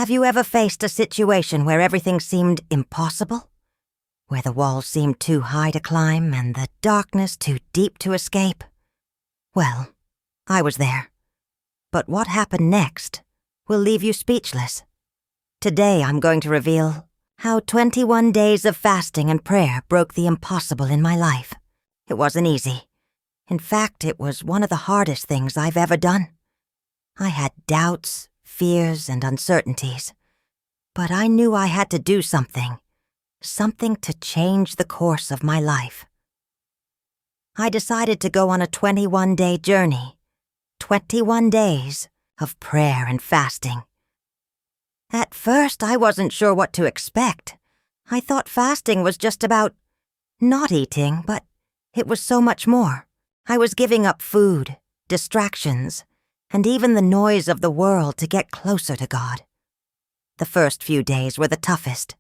Have you ever faced a situation where everything seemed impossible? Where the walls seemed too high to climb and the darkness too deep to escape? Well, I was there. But what happened next will leave you speechless. Today I'm going to reveal how 21 days of fasting and prayer broke the impossible in my life. It wasn't easy. In fact, it was one of the hardest things I've ever done. I had doubts, fears, and uncertainties. But I knew I had to do something to change the course of my life. I decided to go on a 21-day journey, 21 days of prayer and fasting. At first, I wasn't sure what to expect. I thought fasting was just about not eating, but it was so much more. I was giving up food, distractions, and even the noise of the world to get closer to God. The first few days were the toughest,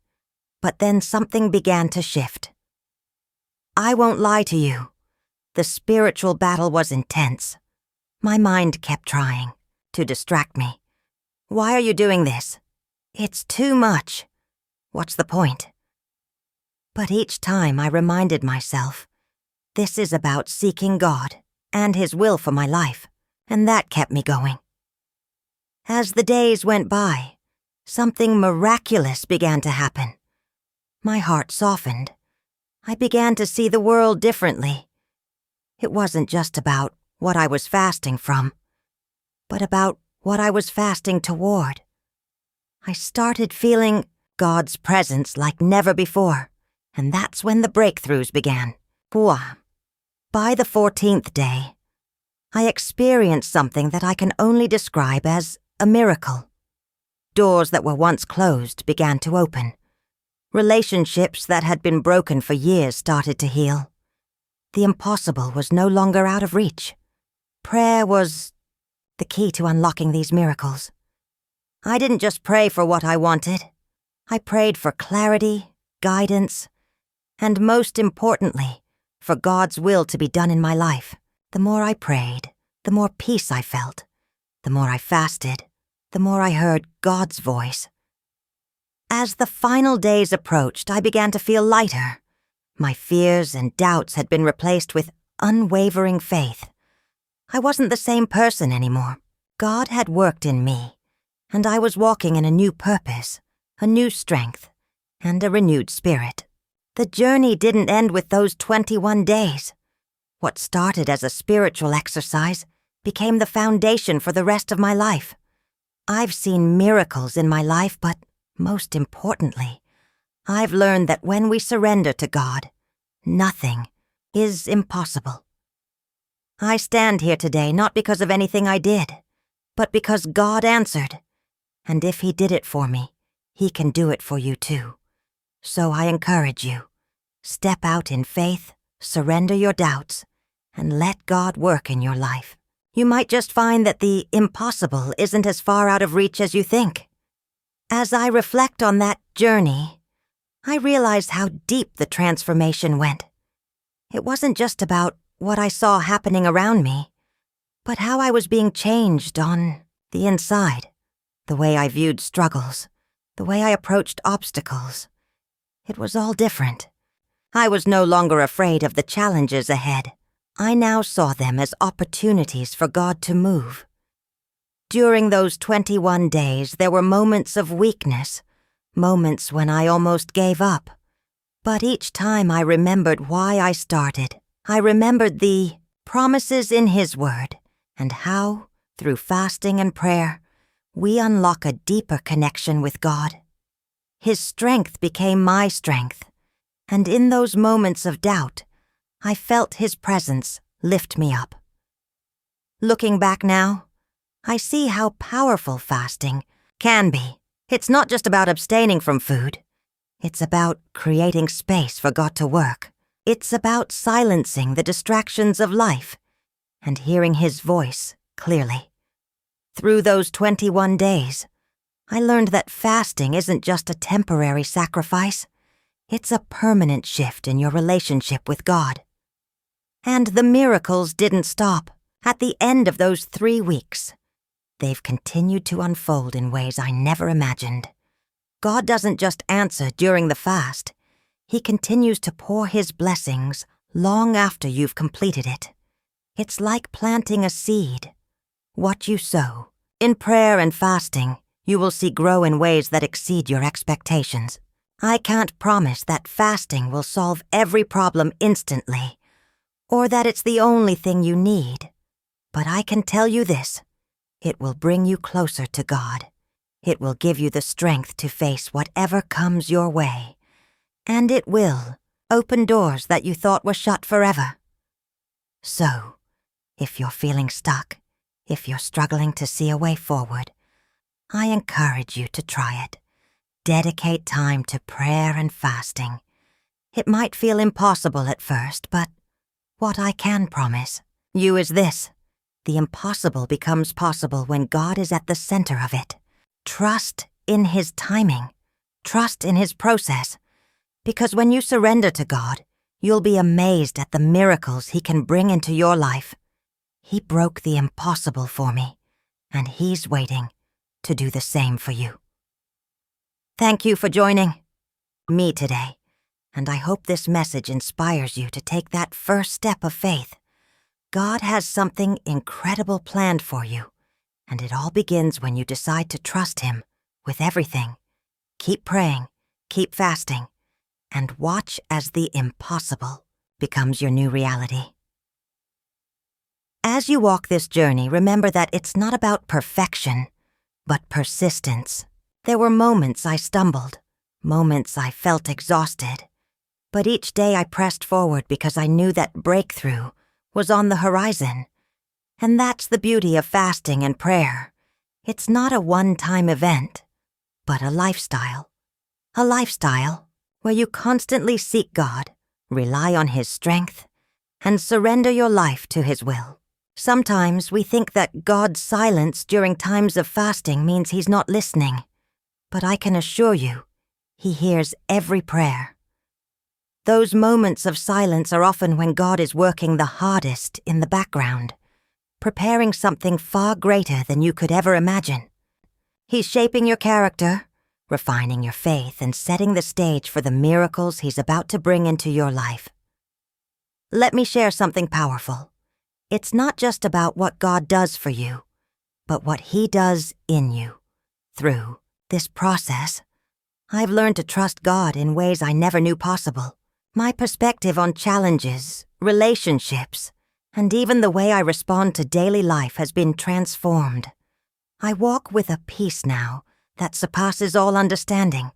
but then something began to shift. I won't lie to you. The spiritual battle was intense. My mind kept trying to distract me. Why are you doing this? It's too much. What's the point? But each time I reminded myself, this is about seeking God and His will for my life, and that kept me going. As the days went by, something miraculous began to happen. My heart softened. I began to see the world differently. It wasn't just about what I was fasting from, but about what I was fasting toward. I started feeling God's presence like never before, and that's when the breakthroughs began. By the 14th day, I experienced something that I can only describe as a miracle. Doors that were once closed began to open. Relationships that had been broken for years started to heal. The impossible was no longer out of reach. Prayer was the key to unlocking these miracles. I didn't just pray for what I wanted. I prayed for clarity, guidance, and most importantly, for God's will to be done in my life. The more I prayed, the more peace I felt. The more I fasted, the more I heard God's voice. As the final days approached, I began to feel lighter. My fears and doubts had been replaced with unwavering faith. I wasn't the same person anymore. God had worked in me, and I was walking in a new purpose, a new strength, and a renewed spirit. The journey didn't end with those 21 days. What started as a spiritual exercise became the foundation for the rest of my life. I've seen miracles in my life, but most importantly, I've learned that when we surrender to God, nothing is impossible. I stand here today not because of anything I did, but because God answered. And if He did it for me, He can do it for you too. So I encourage you, step out in faith, surrender your doubts, and let God work in your life. You might just find that the impossible isn't as far out of reach as you think. As I reflect on that journey, I realize how deep the transformation went. It wasn't just about what I saw happening around me, but how I was being changed on the inside, the way I viewed struggles, the way I approached obstacles. It was all different. I was no longer afraid of the challenges ahead. I now saw them as opportunities for God to move. During those 21 days, there were moments of weakness, moments when I almost gave up. But each time I remembered why I started. I remembered the promises in His Word and how, through fasting and prayer, we unlock a deeper connection with God. His strength became my strength, and in those moments of doubt, I felt His presence lift me up. Looking back now, I see how powerful fasting can be. It's not just about abstaining from food. It's about creating space for God to work. It's about silencing the distractions of life and hearing His voice clearly. Through those 21 days, I learned that fasting isn't just a temporary sacrifice. It's a permanent shift in your relationship with God. And the miracles didn't stop. At the end of those 3 weeks, they've continued to unfold in ways I never imagined. God doesn't just answer during the fast. He continues to pour His blessings long after you've completed it. It's like planting a seed. What you sow, in prayer and fasting, you will see grow in ways that exceed your expectations. I can't promise that fasting will solve every problem instantly, or that it's the only thing you need. But I can tell you this, it will bring you closer to God. It will give you the strength to face whatever comes your way. And it will open doors that you thought were shut forever. So, if you're feeling stuck, if you're struggling to see a way forward, I encourage you to try it. Dedicate time to prayer and fasting. It might feel impossible at first, but what I can promise you is this. The impossible becomes possible when God is at the center of it. Trust in His timing. Trust in His process. Because when you surrender to God, you'll be amazed at the miracles He can bring into your life. He broke the impossible for me, and He's waiting to do the same for you. Thank you for joining me today, and I hope this message inspires you to take that first step of faith. God has something incredible planned for you, and it all begins when you decide to trust Him with everything. Keep praying, keep fasting, and watch as the impossible becomes your new reality. As you walk this journey, remember that it's not about perfection, but persistence. There were moments I stumbled, moments I felt exhausted, but each day I pressed forward because I knew that breakthrough was on the horizon. And that's the beauty of fasting and prayer. It's not a one-time event, but a lifestyle. A lifestyle where you constantly seek God, rely on His strength, and surrender your life to His will. Sometimes we think that God's silence during times of fasting means He's not listening, but I can assure you, He hears every prayer. Those moments of silence are often when God is working the hardest in the background, preparing something far greater than you could ever imagine. He's shaping your character, refining your faith, and setting the stage for the miracles He's about to bring into your life. Let me share something powerful. It's not just about what God does for you, but what He does in you. Through this process, I've learned to trust God in ways I never knew possible. My perspective on challenges, relationships, and even the way I respond to daily life has been transformed. I walk with a peace now that surpasses all understanding,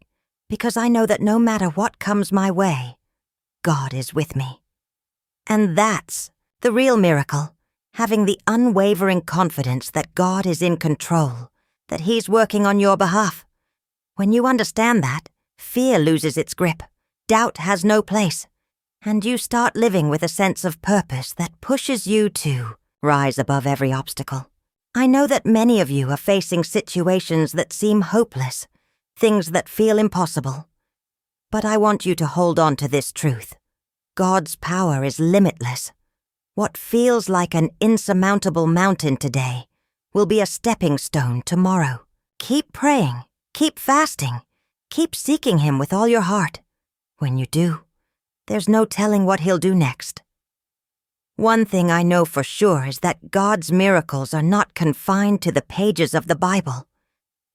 because I know that no matter what comes my way, God is with me. And that's the real miracle, having the unwavering confidence that God is in control, that He's working on your behalf. When you understand that, fear loses its grip, doubt has no place, and you start living with a sense of purpose that pushes you to rise above every obstacle. I know that many of you are facing situations that seem hopeless, things that feel impossible. But I want you to hold on to this truth. God's power is limitless. What feels like an insurmountable mountain today will be a stepping stone tomorrow. Keep praying, keep fasting, keep seeking Him with all your heart. When you do, there's no telling what He'll do next. One thing I know for sure is that God's miracles are not confined to the pages of the Bible.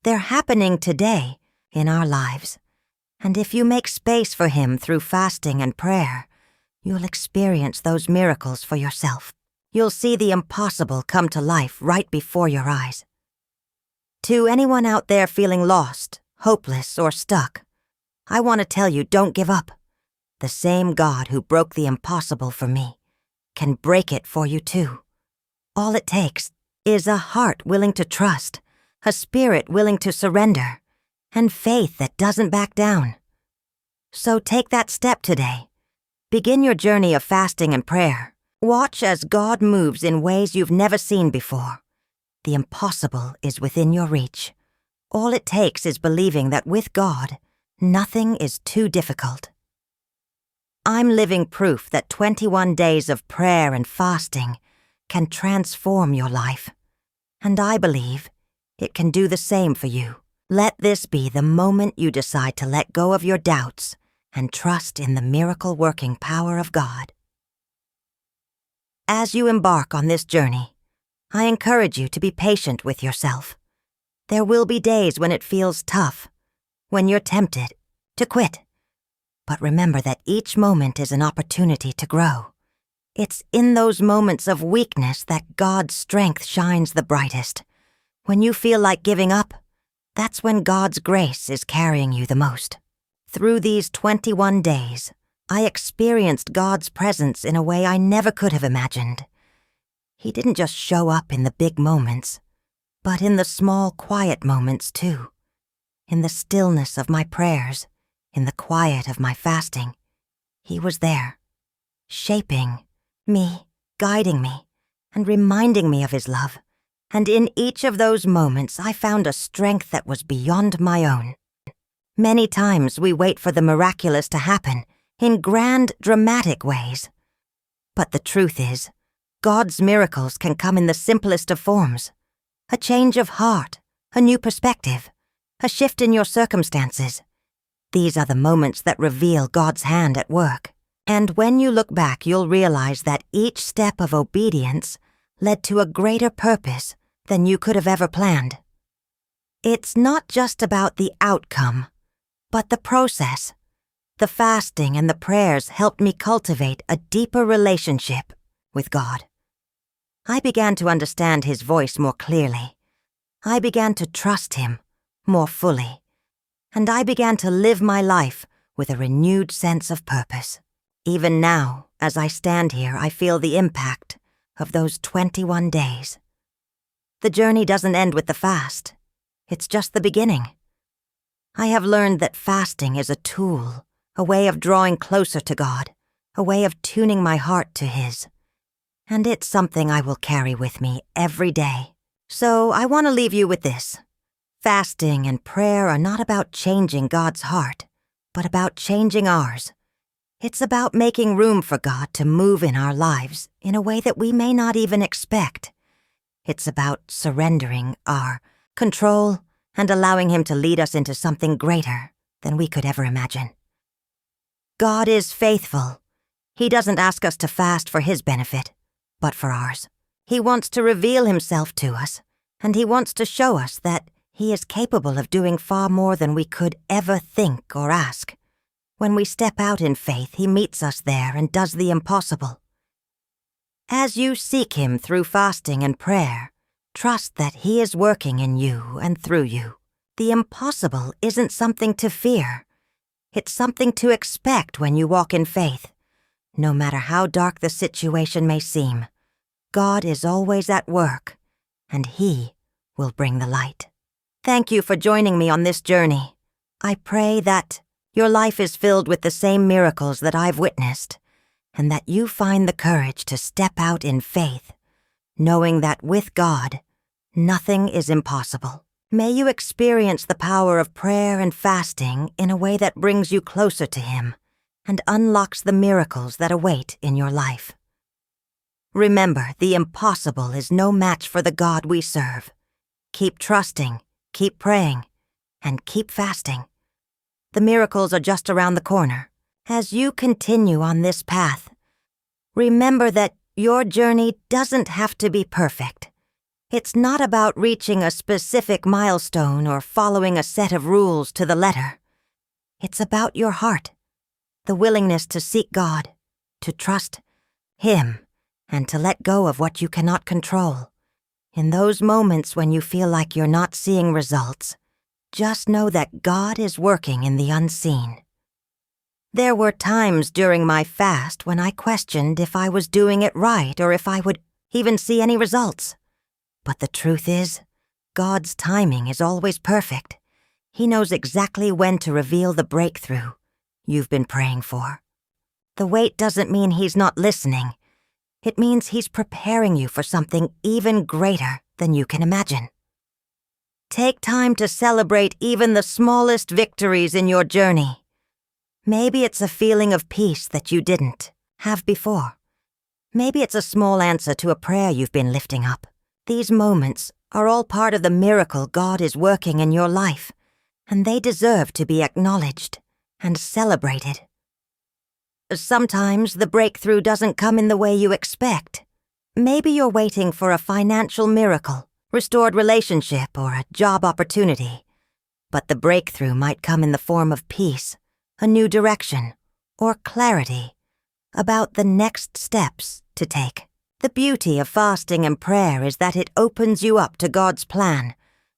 They're happening today in our lives. And if you make space for Him through fasting and prayer, you'll experience those miracles for yourself. You'll see the impossible come to life right before your eyes. To anyone out there feeling lost, hopeless, or stuck, I want to tell you, don't give up. The same God who broke the impossible for me can break it for you too. All it takes is a heart willing to trust, a spirit willing to surrender, and faith that doesn't back down. So take that step today. Begin your journey of fasting and prayer. Watch as God moves in ways you've never seen before. The impossible is within your reach. All it takes is believing that with God, nothing is too difficult. I'm living proof that 21 days of prayer and fasting can transform your life. And I believe It can do the same for you. Let this be the moment you decide to let go of your doubts and trust in the miracle-working power of God. As you embark on this journey, I encourage you to be patient with yourself. There will be days when it feels tough, when you're tempted to quit. But remember that each moment is an opportunity to grow. It's in those moments of weakness that God's strength shines the brightest. When you feel like giving up, that's when God's grace is carrying you the most. Through these 21 days, I experienced God's presence in a way I never could have imagined. He didn't just show up in the big moments, but in the small, quiet moments too. In the stillness of my prayers, in the quiet of my fasting, He was there, shaping me, guiding me, and reminding me of His love. And in each of those moments, I found a strength that was beyond my own. Many times we wait for the miraculous to happen in grand, dramatic ways. But the truth is, God's miracles can come in the simplest of forms. A change of heart, a new perspective, a shift in your circumstances. These are the moments that reveal God's hand at work. And when you look back, you'll realize that each step of obedience led to a greater purpose than you could have ever planned. It's not just about the outcome, but the process. The fasting and the prayers helped me cultivate a deeper relationship with God. I began to understand His voice more clearly. I began to trust Him more fully. And I began to live my life with a renewed sense of purpose. Even now, as I stand here, I feel the impact of those 21 days. The journey doesn't end with the fast. It's just the beginning. I have learned that fasting is a tool, a way of drawing closer to God, a way of tuning my heart to His. And it's something I will carry with me every day. So I want to leave you with this. Fasting and prayer are not about changing God's heart, but about changing ours. It's about making room for God to move in our lives in a way that we may not even expect. It's about surrendering our control and allowing Him to lead us into something greater than we could ever imagine. God is faithful. He doesn't ask us to fast for His benefit, but for ours. He wants to reveal Himself to us, and He wants to show us that He is capable of doing far more than we could ever think or ask. When we step out in faith, He meets us there and does the impossible. As you seek Him through fasting and prayer, trust that He is working in you and through you. The impossible isn't something to fear. It's something to expect when you walk in faith. No matter how dark the situation may seem, God is always at work, and He will bring the light. Thank you for joining me on this journey. I pray that your life is filled with the same miracles that I've witnessed, and that you find the courage to step out in faith, knowing that with God, nothing is impossible. May you experience the power of prayer and fasting in a way that brings you closer to Him and unlocks the miracles that await in your life. Remember, the impossible is no match for the God we serve. Keep trusting, keep praying, and keep fasting. The miracles are just around the corner. As you continue on this path, remember that your journey doesn't have to be perfect. It's not about reaching a specific milestone or following a set of rules to the letter. It's about your heart, the willingness to seek God, to trust Him, and to let go of what you cannot control. In those moments when you feel like you're not seeing results, just know that God is working in the unseen. There were times during my fast when I questioned if I was doing it right or if I would even see any results. But the truth is, God's timing is always perfect. He knows exactly when to reveal the breakthrough you've been praying for. The wait doesn't mean He's not listening. It means He's preparing you for something even greater than you can imagine. Take time to celebrate even the smallest victories in your journey. Maybe it's a feeling of peace that you didn't have before. Maybe it's a small answer to a prayer you've been lifting up. These moments are all part of the miracle God is working in your life, and they deserve to be acknowledged and celebrated. Sometimes the breakthrough doesn't come in the way you expect. Maybe you're waiting for a financial miracle, restored relationship, or a job opportunity. But the breakthrough might come in the form of peace, a new direction, or clarity about the next steps to take. The beauty of fasting and prayer is that it opens you up to God's plan,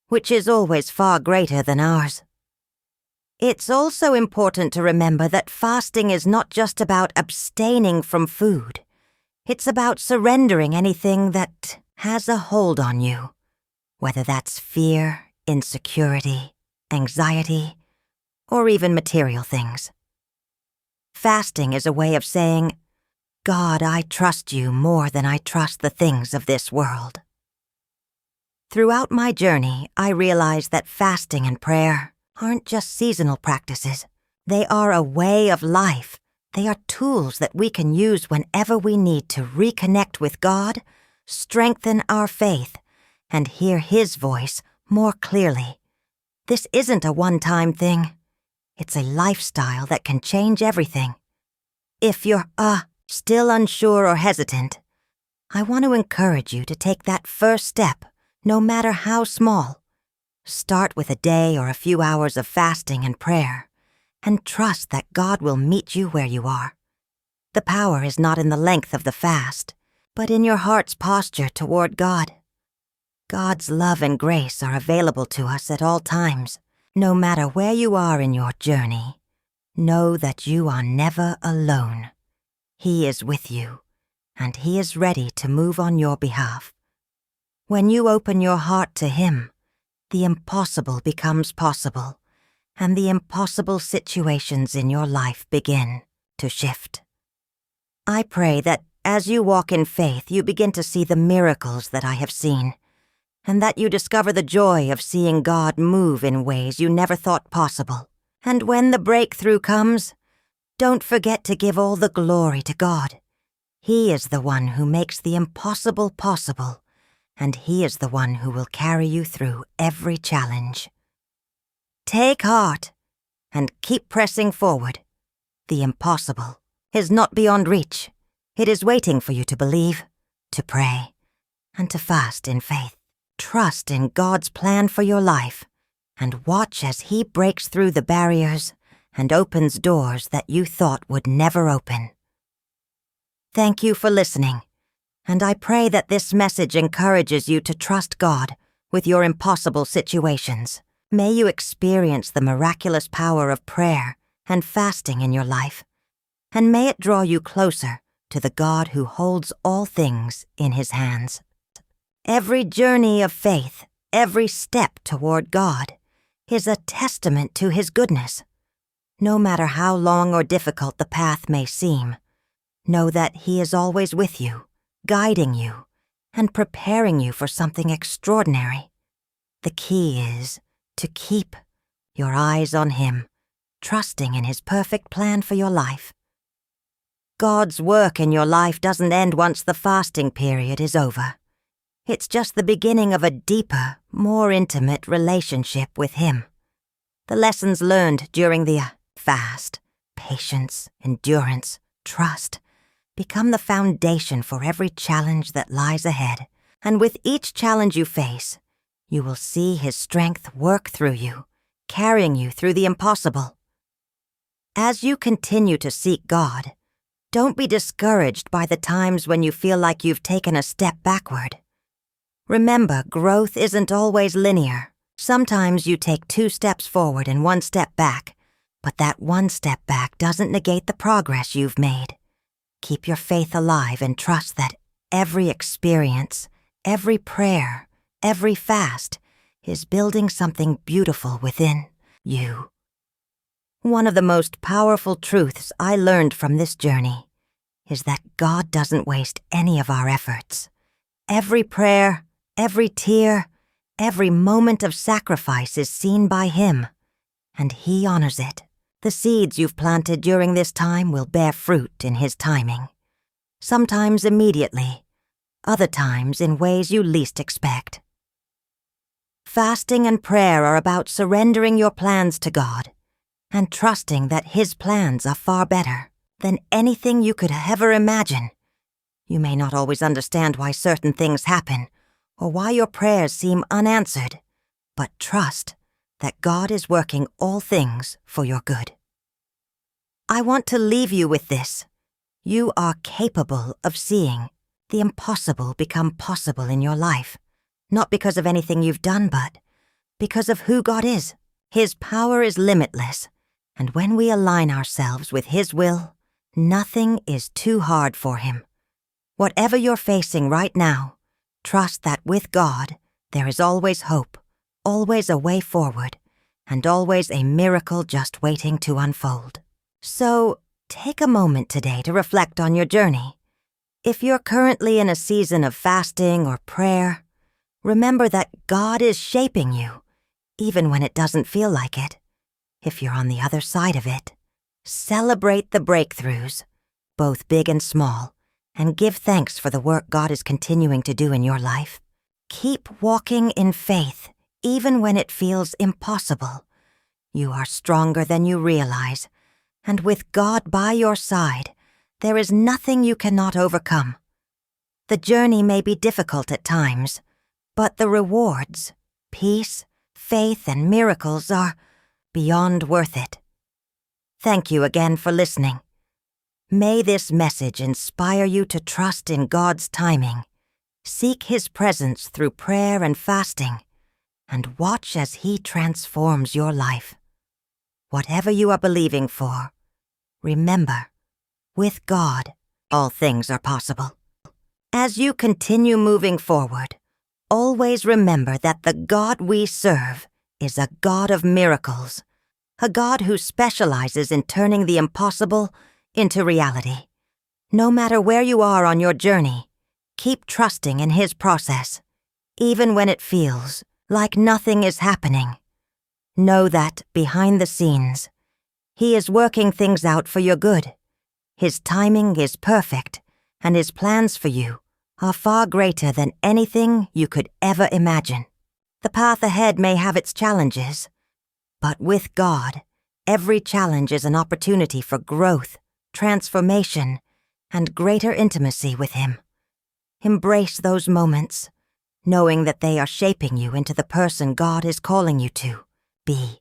which is always far greater than ours. It's also important to remember that fasting is not just about abstaining from food. It's about surrendering anything that has a hold on you, whether that's fear, insecurity, anxiety, or even material things. Fasting is a way of saying, God, I trust you more than I trust the things of this world. Throughout my journey, I realized that fasting and prayer aren't just seasonal practices. They are a way of life. They are tools that we can use whenever we need to reconnect with God, strengthen our faith, and hear His voice more clearly. This isn't a one-time thing. It's a lifestyle that can change everything. If you're still unsure or hesitant, I want to encourage you to take that first step, no matter how small. Start with a day or a few hours of fasting and prayer, and trust that God will meet you where you are. The power is not in the length of the fast, but in your heart's posture toward God. God's love and grace are available to us at all times. No matter where you are in your journey, know that you are never alone. He is with you, and He is ready to move on your behalf. When you open your heart to Him, the impossible becomes possible, and the impossible situations in your life begin to shift. I pray that as you walk in faith, you begin to see the miracles that I have seen, and that you discover the joy of seeing God move in ways you never thought possible. And when the breakthrough comes, don't forget to give all the glory to God. He is the one who makes the impossible possible, and He is the one who will carry you through every challenge. Take heart and keep pressing forward. The impossible is not beyond reach. It is waiting for you to believe, to pray, and to fast in faith. Trust in God's plan for your life, and watch as He breaks through the barriers and opens doors that you thought would never open. Thank you for listening, and I pray that this message encourages you to trust God with your impossible situations. May you experience the miraculous power of prayer and fasting in your life, and may it draw you closer to the God who holds all things in His hands. Every journey of faith, every step toward God, is a testament to His goodness. No matter how long or difficult the path may seem, know that He is always with you, guiding you, and preparing you for something extraordinary. The key is to keep your eyes on Him, trusting in His perfect plan for your life. God's work in your life doesn't end once the fasting period is over. It's just the beginning of a deeper, more intimate relationship with Him. The lessons learned during the fast, patience, endurance, trust, become the foundation for every challenge that lies ahead. And with each challenge you face, you will see His strength work through you, carrying you through the impossible. As you continue to seek God, don't be discouraged by the times when you feel like you've taken a step backward. Remember, growth isn't always linear. Sometimes you take 2 steps forward and 1 step back, but that 1 step back doesn't negate the progress you've made. Keep your faith alive and trust that every experience, every prayer, every fast is building something beautiful within you. One of the most powerful truths I learned from this journey is that God doesn't waste any of our efforts. Every prayer, every tear, every moment of sacrifice is seen by Him, and He honors it. The seeds you've planted during this time will bear fruit in His timing. Sometimes immediately, other times in ways you least expect. Fasting and prayer are about surrendering your plans to God and trusting that His plans are far better than anything you could ever imagine. You may not always understand why certain things happen or why your prayers seem unanswered, but trust that God is working all things for your good. I want to leave you with this. You are capable of seeing the impossible become possible in your life, not because of anything you've done, but because of who God is. His power is limitless, and when we align ourselves with His will, nothing is too hard for Him. Whatever you're facing right now, trust that with God, there is always hope, always a way forward, and always a miracle just waiting to unfold. So, take a moment today to reflect on your journey. If you're currently in a season of fasting or prayer, remember that God is shaping you, even when it doesn't feel like it. If you're on the other side of it, celebrate the breakthroughs, both big and small, and give thanks for the work God is continuing to do in your life. Keep walking in faith, even when it feels impossible. You are stronger than you realize, and with God by your side, there is nothing you cannot overcome. The journey may be difficult at times, but the rewards, peace, faith, and miracles are beyond worth it. Thank you again for listening. May this message inspire you to trust in God's timing, seek His presence through prayer and fasting, and watch as He transforms your life. Whatever you are believing for, remember, with God, all things are possible. As you continue moving forward, always remember that the God we serve is a God of miracles, a God who specializes in turning the impossible into reality. No matter where you are on your journey, keep trusting in His process, even when it feels like nothing is happening. Know that, behind the scenes, He is working things out for your good. His timing is perfect, and His plans for you are far greater than anything you could ever imagine. The path ahead may have its challenges, but with God, every challenge is an opportunity for growth, transformation, and greater intimacy with Him. Embrace those moments, knowing that they are shaping you into the person God is calling you to be.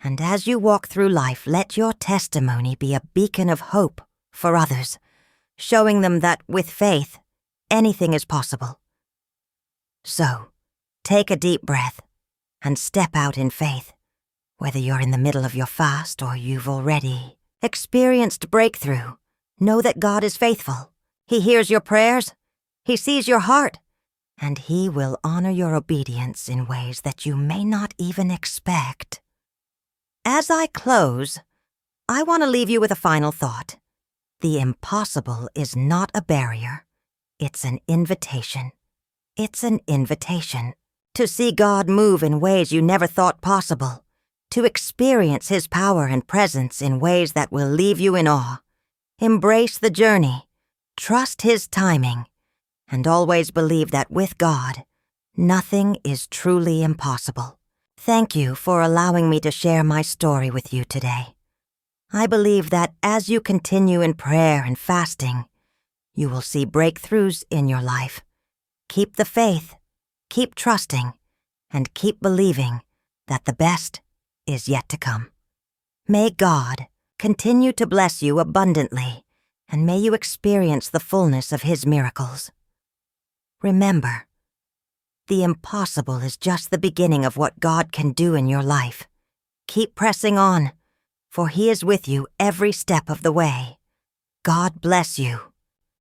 And as you walk through life, let your testimony be a beacon of hope for others, showing them that with faith, anything is possible. So, take a deep breath and step out in faith. Whether you're in the middle of your fast or you've already experienced breakthrough, know that God is faithful. He hears your prayers, He sees your heart, and He will honor your obedience in ways that you may not even expect. As I close, I want to leave you with a final thought. The impossible is not a barrier. It's an invitation. It's an invitation to see God move in ways you never thought possible, to experience His power and presence in ways that will leave you in awe. Embrace the journey, trust His timing, and always believe that with God, nothing is truly impossible. Thank you for allowing me to share my story with you today. I believe that as you continue in prayer and fasting, you will see breakthroughs in your life. Keep the faith, keep trusting, and keep believing that the best is yet to come. May God continue to bless you abundantly, and may you experience the fullness of His miracles. Remember, the impossible is just the beginning of what God can do in your life. Keep pressing on, for He is with you every step of the way. God bless you.